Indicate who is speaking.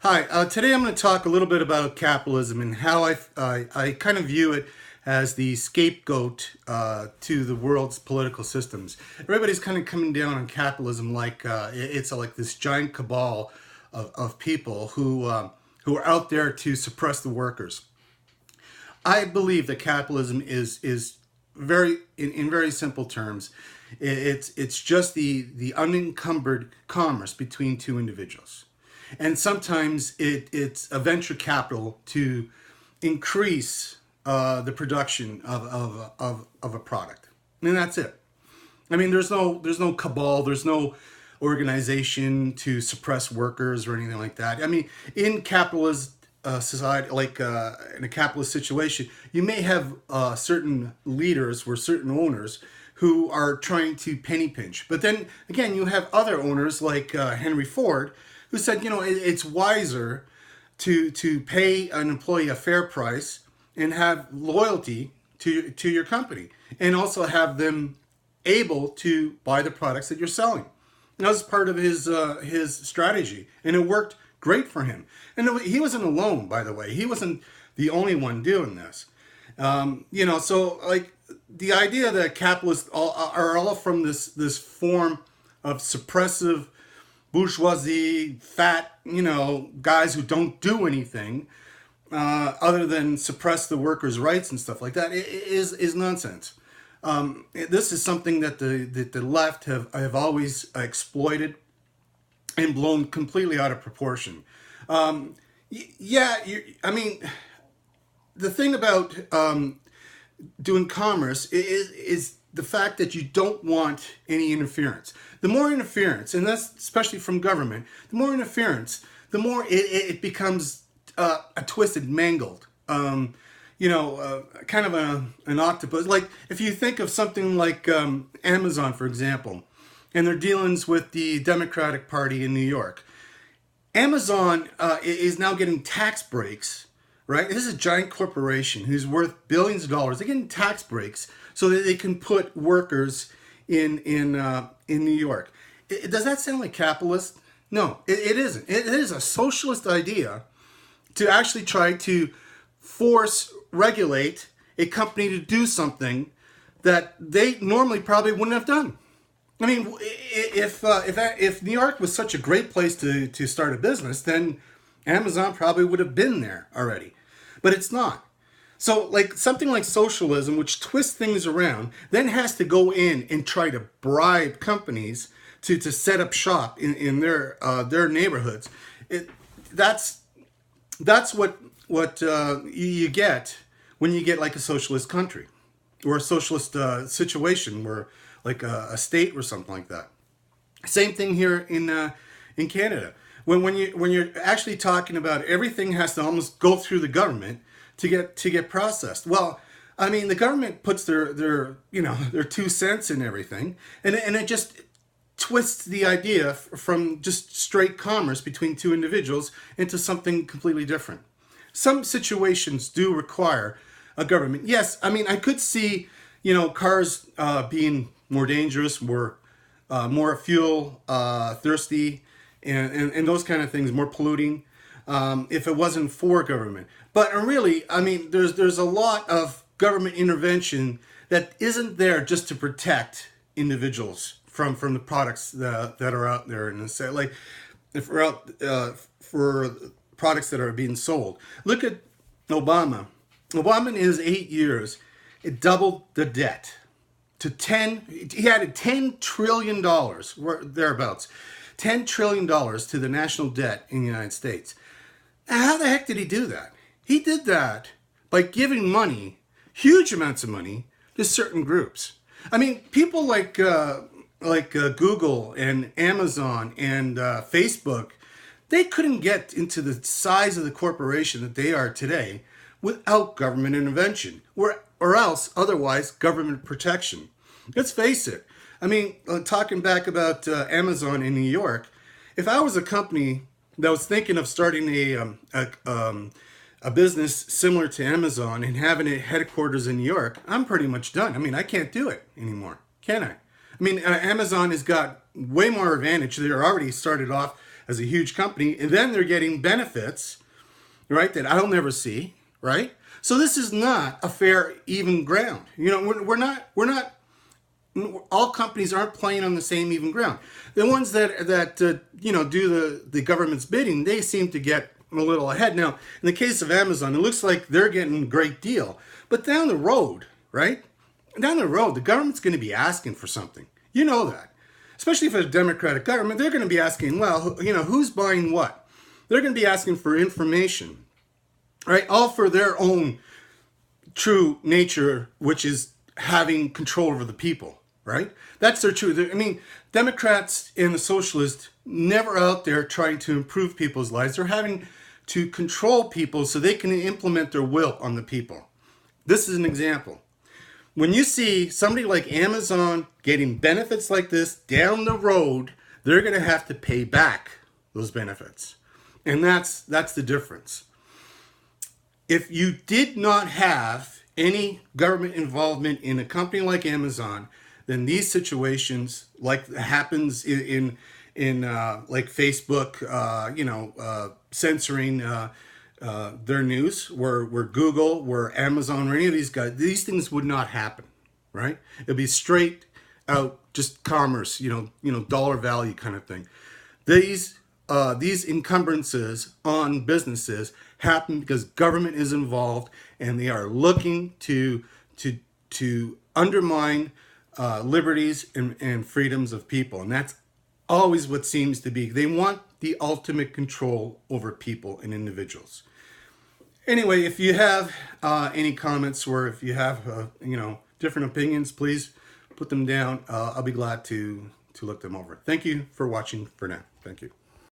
Speaker 1: Hi, today I'm going to talk a little bit about capitalism and how I kind of view it as the scapegoat to the world's political systems. Everybody's kind of coming down on capitalism like it's like this giant cabal of people who are out there to suppress the workers. I believe that capitalism is very in very simple terms. It's just the unencumbered commerce between two individuals, and sometimes it's a venture capital to increase the production of a product, and that's it. I mean, there's no cabal, there's no organization to suppress workers or anything like that. I mean, in capitalist society, like in a capitalist situation, you may have certain leaders or certain owners who are trying to penny pinch. But then again, you have other owners like Henry Ford, who said, it's wiser to pay an employee a fair price and have loyalty to your company, and also have them able to buy the products that you're selling. And that was part of his strategy, and it worked great for him. And he wasn't alone, by the way. He wasn't the only one doing this. So like the idea that capitalists are all from this form of suppressive bourgeoisie, fat, guys who don't do anything other than suppress the workers' rights and stuff like that is nonsense. This is something that the left have always exploited and blown completely out of proportion. I mean, the thing about doing commerce is the fact that you don't want any interference. The more interference, and that's especially from government, the more interference, the more it becomes a twisted, mangled, kind of an octopus. Like if you think of something like Amazon, for example, and their dealings with the Democratic Party in New York. Amazon is now getting tax breaks, right? This is a giant corporation who's worth billions of dollars. They're getting tax breaks so that they can put workers in New York. Does that sound like capitalist? No, it isn't. It is a socialist idea to actually try to regulate a company to do something that they normally probably wouldn't have done. I mean, if New York was such a great place to start a business, then Amazon probably would have been there already. But it's not. So like something like socialism, which twists things around, then has to go in and try to bribe companies to set up shop in their neighborhoods. That's what you get when you get like a socialist country or a socialist situation where like a state or something like that. Same thing here in Canada. When you're actually talking about everything has to almost go through the government to get processed. Well, I mean the government puts their 2 cents in everything, and it just twists the idea from just straight commerce between two individuals into something completely different. Some situations do require a government. Yes, I mean I could see cars being more dangerous, more fuel thirsty, and those kind of things, more polluting, if it wasn't for government. But really, I mean, there's a lot of government intervention that isn't there just to protect individuals from the products that are out there, and say like if we're out for products that are being sold. Look at Obama. Obama in his 8 years, it doubled the debt to he added $10 trillion, thereabouts, $10 trillion to the national debt in the United States. Now, how the heck did he do that? He did that by giving money, huge amounts of money, to certain groups. I mean, people like Google and Amazon and Facebook, they couldn't get into the size of the corporation that they are today without government intervention, or else otherwise government protection. Let's face it. I mean, talking back about Amazon in New York, if I was a company that was thinking of starting a business similar to Amazon and having a headquarters in New York, I'm pretty much done. I mean, I can't do it anymore, can I? I mean, Amazon has got way more advantage. They're already started off as a huge company, and then they're getting benefits, right, that I'll never see, right? So this is not a fair, even ground. You know, we're not, all companies aren't playing on the same even ground. The ones that you know, do the government's bidding, they seem to get a little ahead. Now, in the case of Amazon, it looks like they're getting a great deal. But down the road, right? Down the road, the government's going to be asking for something. You know that. Especially if it's a Democratic government, they're going to be asking, well, you know, who's buying what? They're going to be asking for information, right? All for their own true nature, which is having control over the people, right? That's their true. I mean, Democrats and the socialists never out there trying to improve people's lives. They're having to control people so they can implement their will on the people. This is an example. When you see somebody like Amazon getting benefits like this down the road, they're going to have to pay back those benefits. And that's the difference. If you did not have any government involvement in a company like Amazon, then these situations, like happens in like Facebook, censoring their news, where Google, where Amazon, or any of these guys, these things would not happen, right? It'd be straight out just commerce, dollar value kind of thing. These encumbrances on businesses happen because government is involved, and they are looking to undermine liberties and freedoms of people, and that's always what seems to be. They want the ultimate control over people and individuals. Anyway, if you have any comments, or if you have different opinions, please put them down. I'll be glad to look them over. Thank you for watching for now. Thank you.